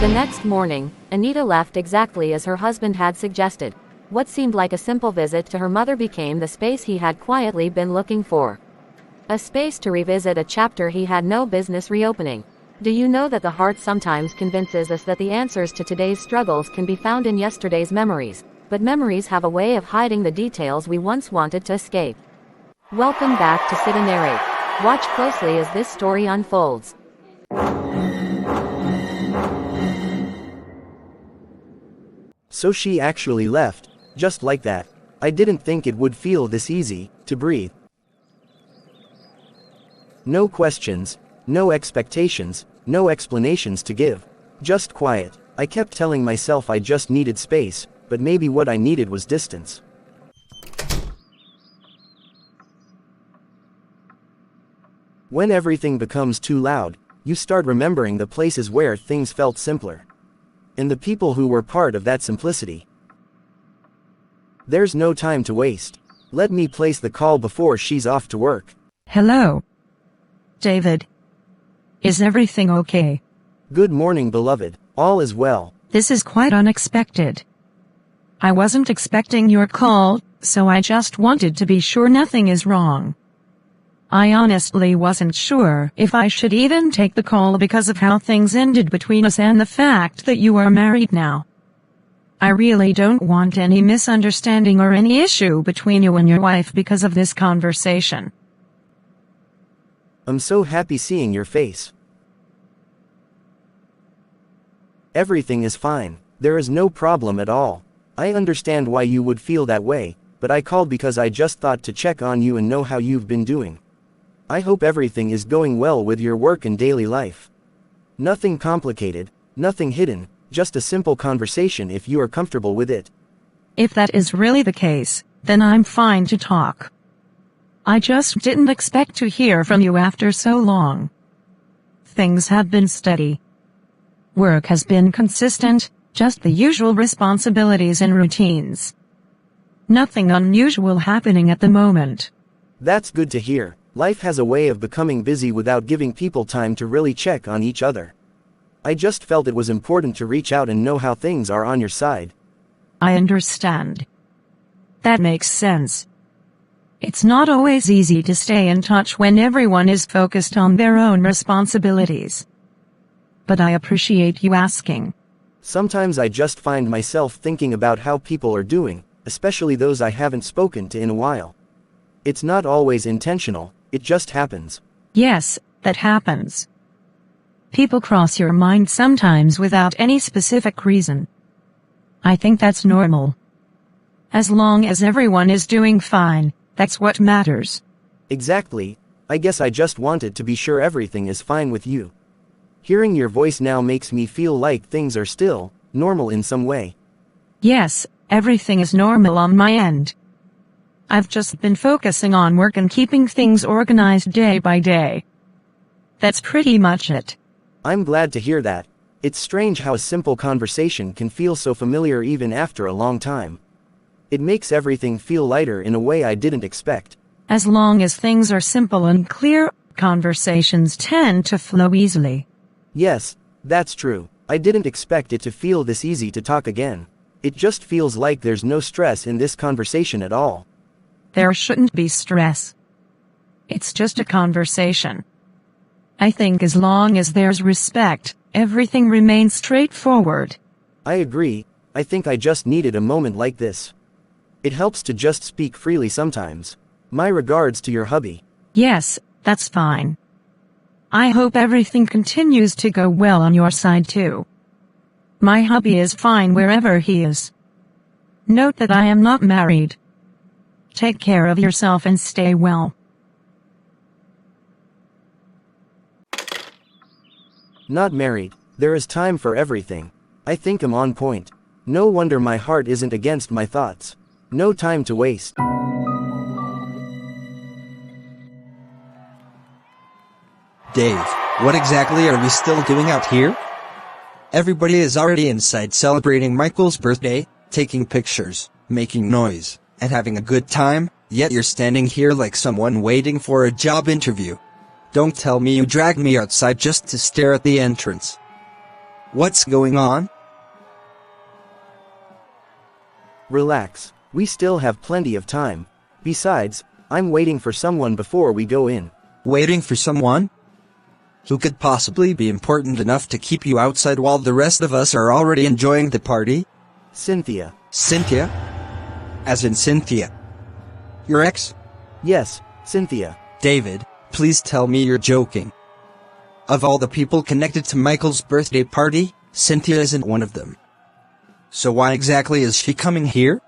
The next morning, Anita left exactly as her husband had suggested. What seemed like a simple visit to her mother became the space he had quietly been looking for. A space to revisit a chapter he had no business reopening. Do you know that the heart sometimes convinces us that the answers to today's struggles can be found in yesterday's memories, but memories have a way of hiding the details we once wanted to escape. Welcome back to Sit and Narrate. Watch closely as this story unfolds. So she actually left, just like that. I didn't think it would feel this easy to breathe. No questions, no expectations, no explanations to give. Just quiet. I kept telling myself I just needed space, but maybe what I needed was distance. When everything becomes too loud, you start remembering the places where things felt simpler. And the people who were part of that simplicity. There's no time to waste. Let me place the call before she's off to work. Hello, David. Is everything okay? Good morning, beloved. All is well. This is quite unexpected. I wasn't expecting your call, so I just wanted to be sure nothing is wrong. I honestly wasn't sure if I should even take the call because of how things ended between us and the fact that you are married now. I really don't want any misunderstanding or any issue between you and your wife because of this conversation. I'm so happy seeing your face. Everything is fine. There is no problem at all. I understand why you would feel that way, but I called because I just thought to check on you and know how you've been doing. I hope everything is going well with your work and daily life. Nothing complicated, nothing hidden, just a simple conversation if you are comfortable with it. If that is really the case, then I'm fine to talk. I just didn't expect to hear from you after so long. Things have been steady. Work has been consistent, just the usual responsibilities and routines. Nothing unusual happening at the moment. That's good to hear. Life has a way of becoming busy without giving people time to really check on each other. I just felt it was important to reach out and know how things are on your side. I understand. That makes sense. It's not always easy to stay in touch when everyone is focused on their own responsibilities. But I appreciate you asking. Sometimes I just find myself thinking about how people are doing, especially those I haven't spoken to in a while. It's not always intentional, it just happens. Yes, that happens. People cross your mind sometimes without any specific reason. I think that's normal. As long as everyone is doing fine, that's what matters. Exactly. I guess I just wanted to be sure everything is fine with you. Hearing your voice now makes me feel like things are still normal in some way. Yes, everything is normal on my end. I've just been focusing on work and keeping things organized day by day. That's pretty much it. I'm glad to hear that. It's strange how a simple conversation can feel so familiar even after a long time. It makes everything feel lighter in a way I didn't expect. As long as things are simple and clear, conversations tend to flow easily. Yes, that's true. I didn't expect it to feel this easy to talk again. It just feels like there's no stress in this conversation at all. There shouldn't be stress. It's just a conversation. I think as long as there's respect, everything remains straightforward. I agree. I think I just needed a moment like this. It helps to just speak freely sometimes. My regards to your hubby. Yes, that's fine. I hope everything continues to go well on your side too. My hubby is fine wherever he is. Note that I am not married. Take care of yourself and stay well. Not married. There is time for everything. I think I'm on point. No wonder my heart isn't against my thoughts. No time to waste. Dave, what exactly are we still doing out here? Everybody is already inside celebrating Michael's birthday, taking pictures, making noise, and having a good time, yet you're standing here like someone waiting for a job interview. Don't tell me you dragged me outside just to stare at the entrance. What's going on? Relax. We still have plenty of time. Besides, I'm waiting for someone before we go in. Waiting for someone? Who could possibly be important enough to keep you outside while the rest of us are already enjoying the party? Cynthia. Cynthia? As in Cynthia. Your ex? Yes, Cynthia. David, please tell me you're joking. Of all the people connected to Michael's birthday party, Cynthia isn't one of them. So why exactly is she coming here?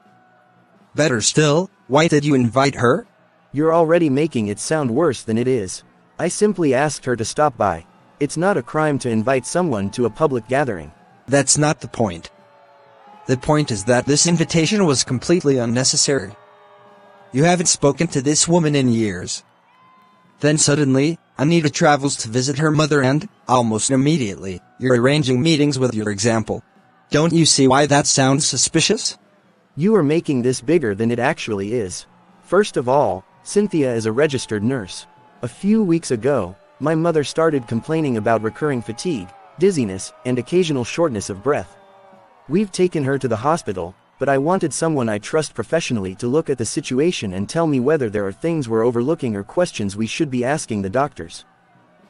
Better still, why did you invite her? You're already making it sound worse than it is. I simply asked her to stop by. It's not a crime to invite someone to a public gathering. That's not the point. The point is that this invitation was completely unnecessary. You haven't spoken to this woman in years. Then suddenly, Anita travels to visit her mother and, almost immediately, you're arranging meetings with your example. Don't you see why that sounds suspicious? You are making this bigger than it actually is. First of all, Cynthia is a registered nurse. A few weeks ago, my mother started complaining about recurring fatigue, dizziness, and occasional shortness of breath. We've taken her to the hospital, but I wanted someone I trust professionally to look at the situation and tell me whether there are things we're overlooking or questions we should be asking the doctors.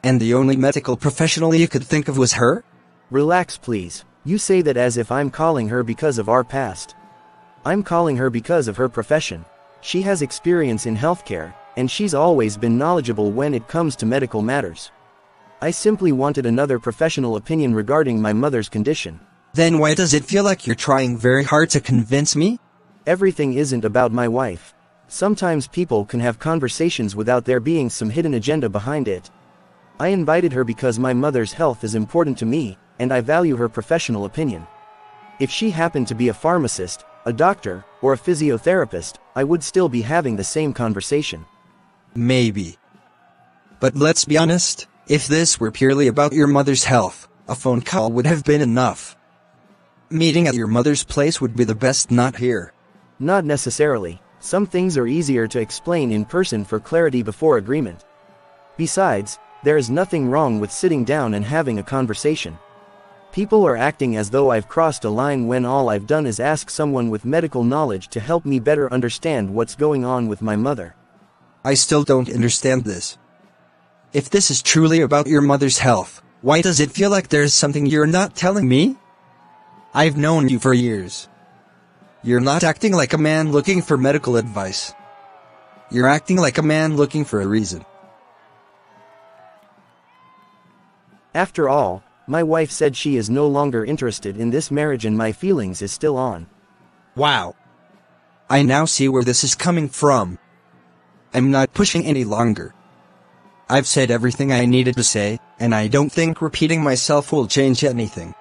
And the only medical professional you could think of was her? Relax, please. You say that as if I'm calling her because of our past. I'm calling her because of her profession. She has experience in healthcare, and she's always been knowledgeable when it comes to medical matters. I simply wanted another professional opinion regarding my mother's condition. Then why does it feel like you're trying very hard to convince me? Everything isn't about my wife. Sometimes people can have conversations without there being some hidden agenda behind it. I invited her because my mother's health is important to me, and I value her professional opinion. If she happened to be a pharmacist, a doctor, or a physiotherapist, I would still be having the same conversation. Maybe. But let's be honest, if this were purely about your mother's health, a phone call would have been enough. Meeting at your mother's place would be the best, not here. Not necessarily. Some things are easier to explain in person for clarity before agreement. Besides, there is nothing wrong with sitting down and having a conversation. People are acting as though I've crossed a line when all I've done is ask someone with medical knowledge to help me better understand what's going on with my mother. I still don't understand this. If this is truly about your mother's health, why does it feel like there's something you're not telling me? I've known you for years. You're not acting like a man looking for medical advice. You're acting like a man looking for a reason. After all, my wife said she is no longer interested in this marriage and my feelings is still on. Wow. I now see where this is coming from. I'm not pushing any longer. I've said everything I needed to say, and I don't think repeating myself will change anything.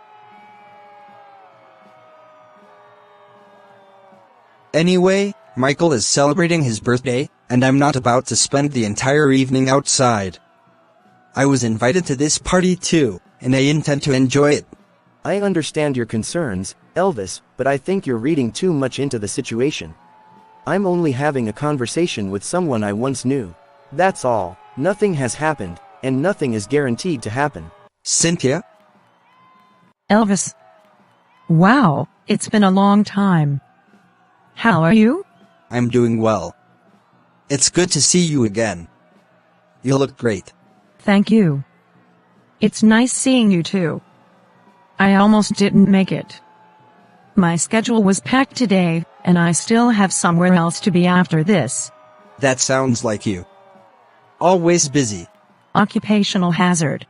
Anyway, Michael is celebrating his birthday, and I'm not about to spend the entire evening outside. I was invited to this party too, and I intend to enjoy it. I understand your concerns, Elvis, but I think you're reading too much into the situation. I'm only having a conversation with someone I once knew. That's all. Nothing has happened, and nothing is guaranteed to happen. Cynthia? Elvis. Wow, it's been a long time. How are you? I'm doing well. It's good to see you again. You look great. Thank you. It's nice seeing you too. I almost didn't make it. My schedule was packed today, and I still have somewhere else to be after this. That sounds like you. Always busy. Occupational hazard.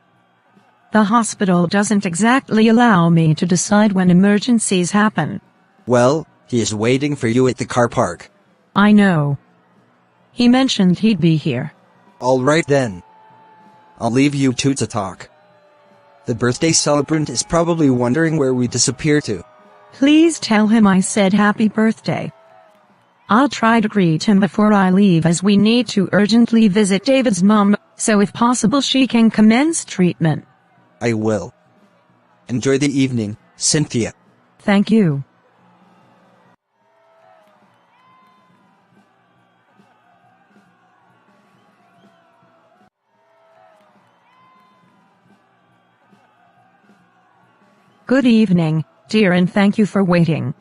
The hospital doesn't exactly allow me to decide when emergencies happen. Well, he is waiting for you at the car park. I know. He mentioned he'd be here. All right then. I'll leave you two to talk. The birthday celebrant is probably wondering where we disappear to. Please tell him I said happy birthday. I'll try to greet him before I leave as we need to urgently visit David's mom, so if possible she can commence treatment. I will. Enjoy the evening, Cynthia. Thank you. Good evening, dear, and thank you for waiting.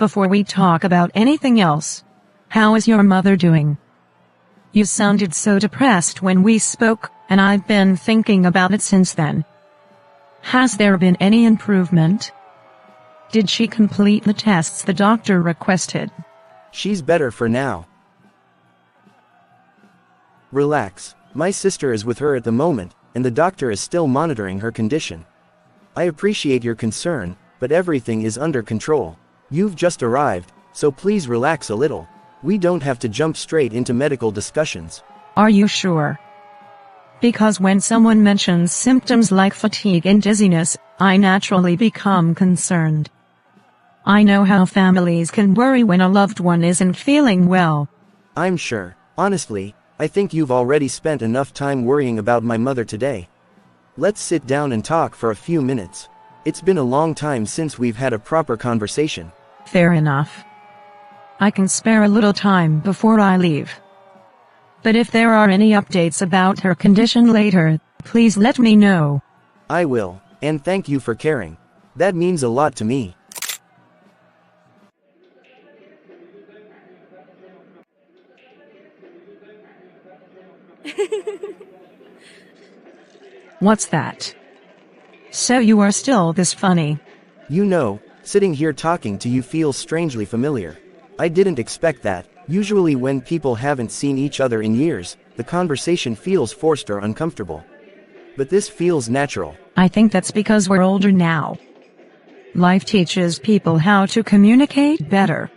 Before we talk about anything else, how is your mother doing? You sounded so depressed when we spoke, and I've been thinking about it since then. Has there been any improvement? Did she complete the tests the doctor requested? She's better for now. Relax. My sister is with her at the moment, and the doctor is still monitoring her condition. I appreciate your concern, but everything is under control. You've just arrived, so please relax a little. We don't have to jump straight into medical discussions. Are you sure? Because when someone mentions symptoms like fatigue and dizziness, I naturally become concerned. I know how families can worry when a loved one isn't feeling well. I'm sure. Honestly, I think you've already spent enough time worrying about my mother today. Let's sit down and talk for a few minutes. It's been a long time since we've had a proper conversation. Fair enough. I can spare a little time before I leave. But if there are any updates about her condition later, please let me know. I will, and thank you for caring. That means a lot to me. What's that? So you are still this funny? You know, sitting here talking to you feels strangely familiar. I didn't expect that. Usually when people haven't seen each other in years, the conversation feels forced or uncomfortable. But this feels natural. I think that's because we're older now. Life teaches people how to communicate better.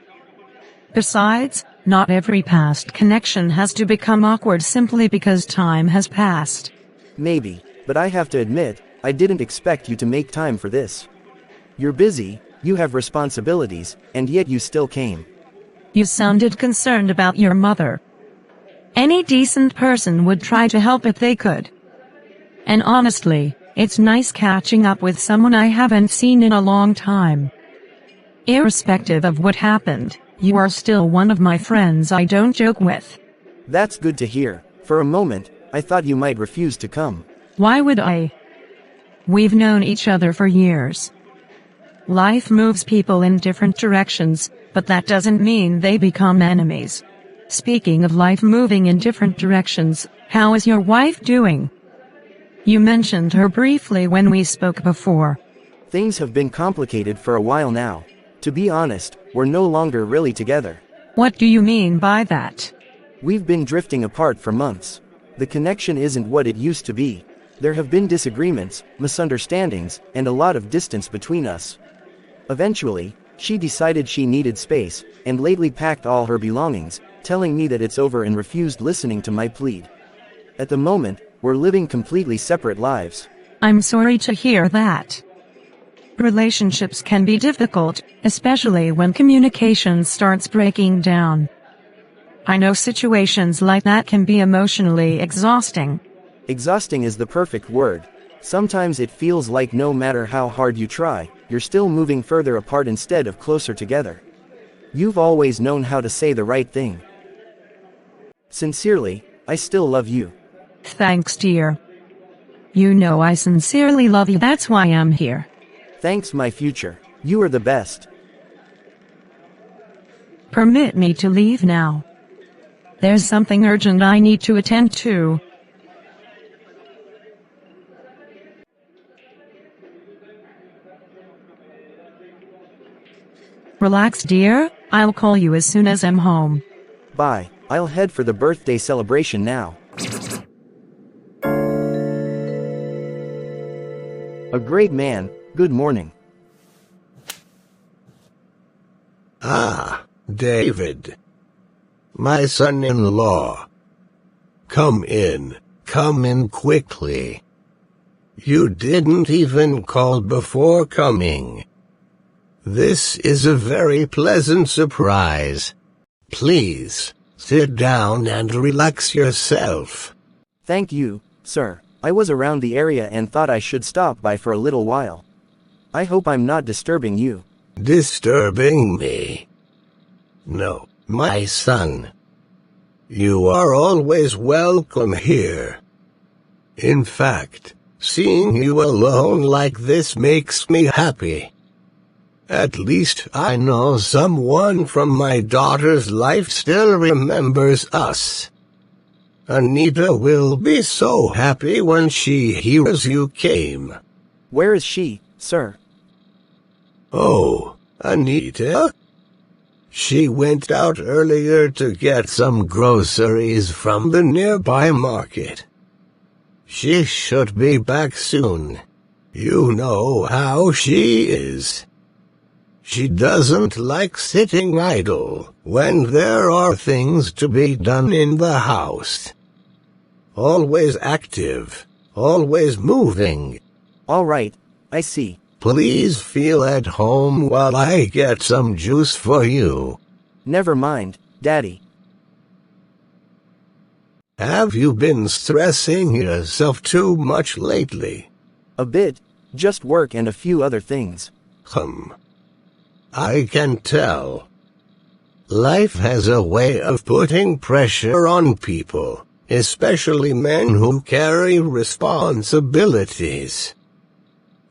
Besides, not every past connection has to become awkward simply because time has passed. Maybe, but I have to admit, I didn't expect you to make time for this. You're busy, you have responsibilities, and yet you still came. You sounded concerned about your mother. Any decent person would try to help if they could. And honestly, it's nice catching up with someone I haven't seen in a long time. Irrespective of what happened, you are still one of my friends I don't joke with. That's good to hear. For a moment, I thought you might refuse to come. Why would I? We've known each other for years. Life moves people in different directions, but that doesn't mean they become enemies. Speaking of life moving in different directions, how is your wife doing? You mentioned her briefly when we spoke before. Things have been complicated for a while now. To be honest, we're no longer really together. What do you mean by that? We've been drifting apart for months. The connection isn't what it used to be. There have been disagreements, misunderstandings, and a lot of distance between us. Eventually, she decided she needed space, and lately packed all her belongings, telling me that it's over and refused listening to my plea. At the moment, we're living completely separate lives. I'm sorry to hear that. Relationships can be difficult, especially when communication starts breaking down. I know situations like that can be emotionally exhausting. Exhausting is the perfect word. Sometimes it feels like no matter how hard you try, you're still moving further apart instead of closer together. You've always known how to say the right thing. Sincerely, I still love you. Thanks, dear. You know I sincerely love you, that's why I'm here. Thanks, my future. You are the best. Permit me to leave now. There's something urgent I need to attend to. Relax, dear. I'll call you as soon as I'm home. Bye. I'll head for the birthday celebration now. A great man. Good morning. Ah, David. My son-in-law. Come in quickly. You didn't even call before coming. This is a very pleasant surprise. Please, sit down and relax yourself. Thank you, sir. I was around the area and thought I should stop by for a little while. I hope I'm not disturbing you. Disturbing me? No, my son. You are always welcome here. In fact, Seeing you alone like this makes me happy. At least I know someone from my daughter's life still remembers us. Anita will be so happy when she hears you came. Where is she, sir? Oh, Anita? She went out earlier to get some groceries from the nearby market. She should be back soon. You know how she is. She doesn't like sitting idle when there are things to be done in the house. Always active, always moving. All right, I see. Please feel at home while I get some juice for you. Never mind, Daddy. Have you been stressing yourself too much lately? A bit, just work and a few other things. I can tell. Life has a way of putting pressure on people, especially men who carry responsibilities.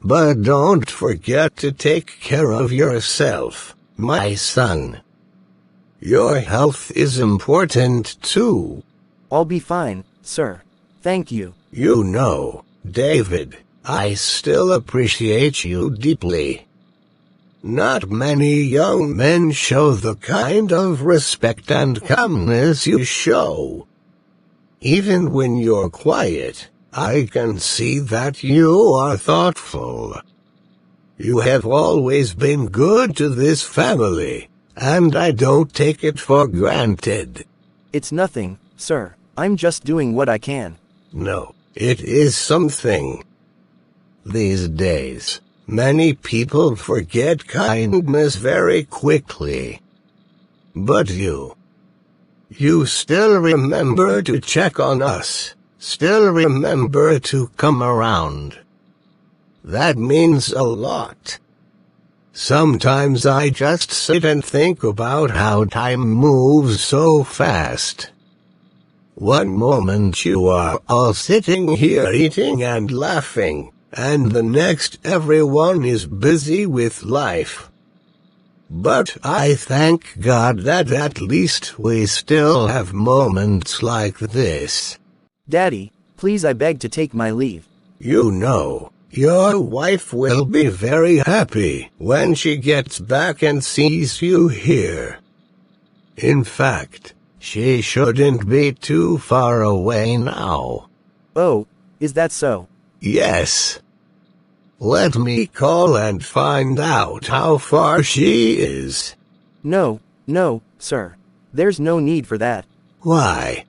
But don't forget to take care of yourself, my son. Your health is important too. I'll be fine, sir. Thank you. You know, David, I still appreciate you deeply. Not many young men show the kind of respect and calmness you show. Even when you're quiet, I can see that you are thoughtful. You have always been good to this family, and I don't take it for granted. It's nothing, sir. I'm just doing what I can. No, it is something. These days, many people forget kindness very quickly. But you still remember to check on us, still remember to come around. That means a lot. Sometimes I just sit and think about how time moves so fast. One moment you are all sitting here eating and laughing, and the next everyone is busy with life. But I thank God that at least we still have moments like this. Daddy, please I beg to take my leave. You know, your wife will be very happy when she gets back and sees you here. In fact, she shouldn't be too far away now. Oh, is that so? Yes. Let me call and find out how far she is. No, sir. There's no need for that. Why?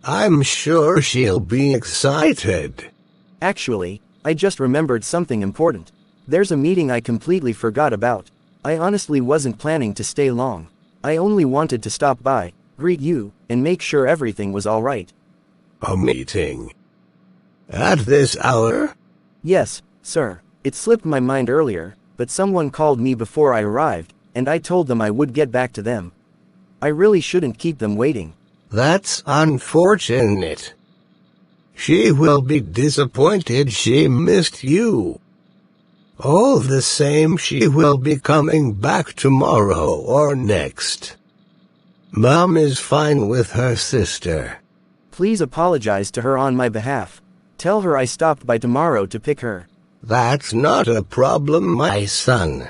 I'm sure she'll be excited. Actually, I just remembered something important. There's a meeting I completely forgot about. I honestly wasn't planning to stay long. I only wanted to stop by, greet you, and make sure everything was all right. A meeting? At this hour? Yes, sir. It slipped my mind earlier, but someone called me before I arrived, and I told them I would get back to them. I really shouldn't keep them waiting. That's unfortunate. She will be disappointed she missed you. All the same, she will be coming back tomorrow or next. Mom is fine with her sister. Please apologize to her on my behalf. Tell her I stopped by tomorrow to pick her. That's not a problem, my son.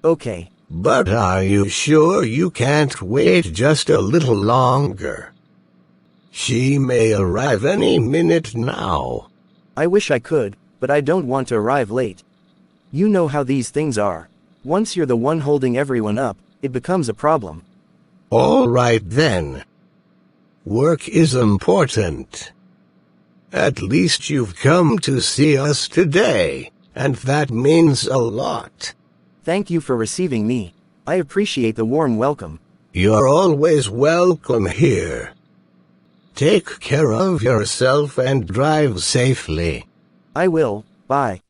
Okay. But are you sure you can't wait just a little longer? She may arrive any minute now. I wish I could, but I don't want to arrive late. You know how these things are. Once you're the one holding everyone up, it becomes a problem. All right then. Work is important. At least you've come to see us today, and that means a lot. Thank you for receiving me. I appreciate the warm welcome. You're always welcome here. Take care of yourself and drive safely. I will. Bye.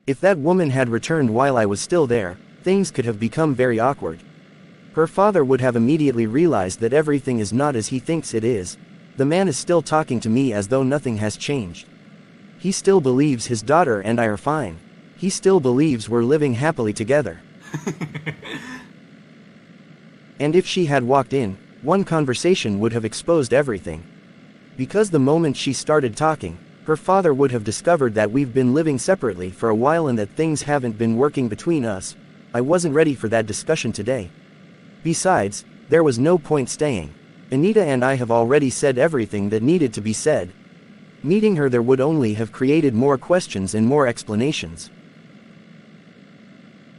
If that woman had returned while I was still there, things could have become very awkward. Her father would have immediately realized that everything is not as he thinks it is. The man is still talking to me as though nothing has changed. He still believes his daughter and I are fine. He still believes we're living happily together. And if she had walked in, one conversation would have exposed everything. Because the moment she started talking, her father would have discovered that we've been living separately for a while and that things haven't been working between us. I wasn't ready for that discussion today. Besides, there was no point staying. Anita and I have already said everything that needed to be said. Meeting her there would only have created more questions and more explanations.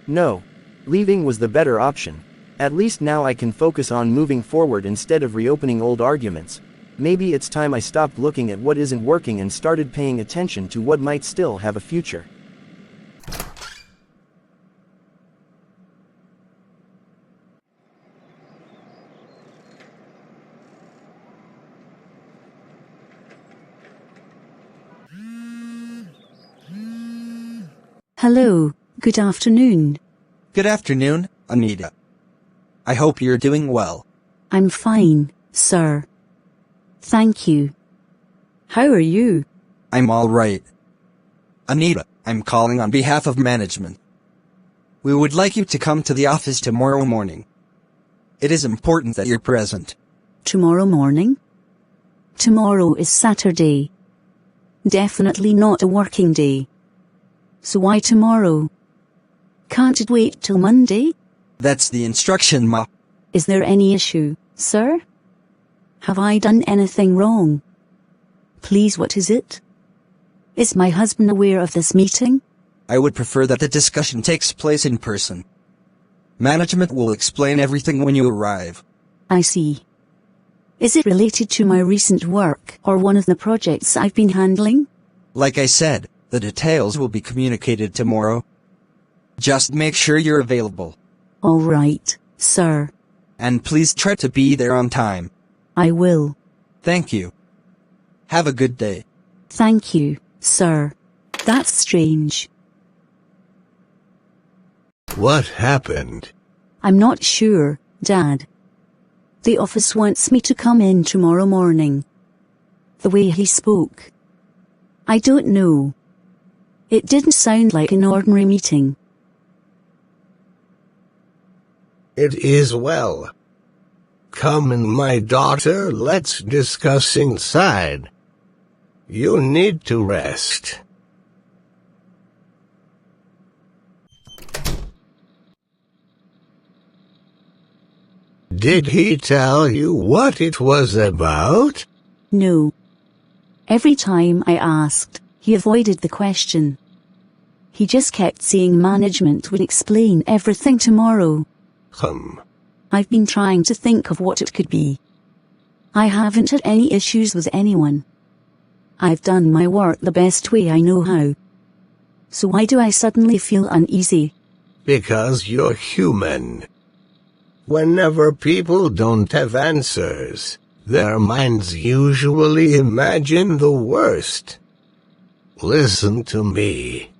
No. Leaving was the better option. At least now I can focus on moving forward instead of reopening old arguments. Maybe it's time I stopped looking at what isn't working and started paying attention to what might still have a future. Hello, good afternoon. Good afternoon, Anita. I hope you're doing well. I'm fine, sir. Thank you. How are you? I'm all right. Anita, I'm calling on behalf of management. We would like you to come to the office tomorrow morning. It is important that you're present. Tomorrow morning? Tomorrow is Saturday. Definitely not a working day. So why tomorrow? Can't it wait till Monday? That's the instruction, Ma. Is there any issue, sir? Have I done anything wrong? Please, what is it? Is my husband aware of this meeting? I would prefer that the discussion takes place in person. Management will explain everything when you arrive. I see. Is it related to my recent work or one of the projects I've been handling? Like I said, the details will be communicated tomorrow. Just make sure you're available. All right, sir. And please try to be there on time. I will. Thank you. Have a good day. Thank you, sir. That's strange. What happened? I'm not sure, Dad. The office wants me to come in tomorrow morning. The way he spoke. I don't know. It didn't sound like an ordinary meeting. It is well. Come in, my daughter, let's discuss inside. You need to rest. Did he tell you what it was about? No. Every time I asked, he avoided the question. He just kept saying management would explain everything tomorrow. I've been trying to think of what it could be. I haven't had any issues with anyone. I've done my work the best way I know how. So why do I suddenly feel uneasy? Because you're human. Whenever people don't have answers, their minds usually imagine the worst. Listen to me.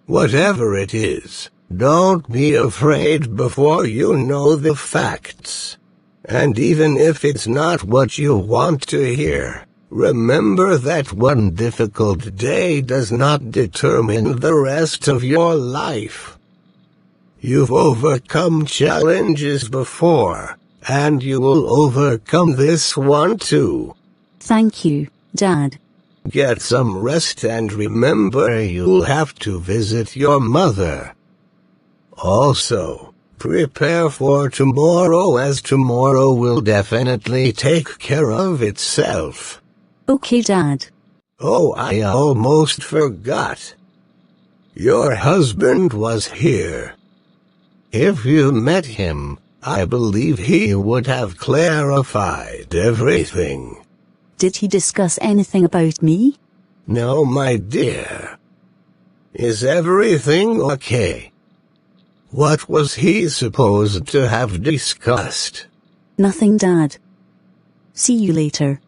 Whatever it is, don't be afraid before you know the facts. And even if it's not what you want to hear, remember that one difficult day does not determine the rest of your life. You've overcome challenges before, and you will overcome this one too. Thank you, Dad. Get some rest and remember you'll have to visit your mother. Also, prepare for tomorrow, as tomorrow will definitely take care of itself. Okay, Dad. Oh, I almost forgot. Your husband was here. If you met him, I believe he would have clarified everything. Did he discuss anything about me? No, my dear. Is everything okay? What was he supposed to have discussed? Nothing, Dad. See you later.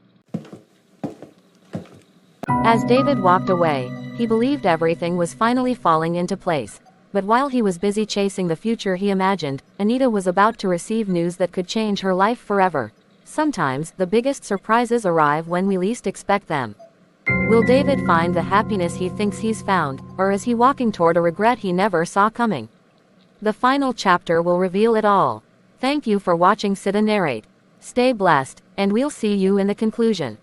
As David walked away, he believed everything was finally falling into place. But while he was busy chasing the future he imagined, Anita was about to receive news that could change her life forever. Sometimes, the biggest surprises arrive when we least expect them. Will David find the happiness he thinks he's found, or is he walking toward a regret he never saw coming? The final chapter will reveal it all. Thank you for watching Sita narrate. Stay blessed, and we'll see you in the conclusion.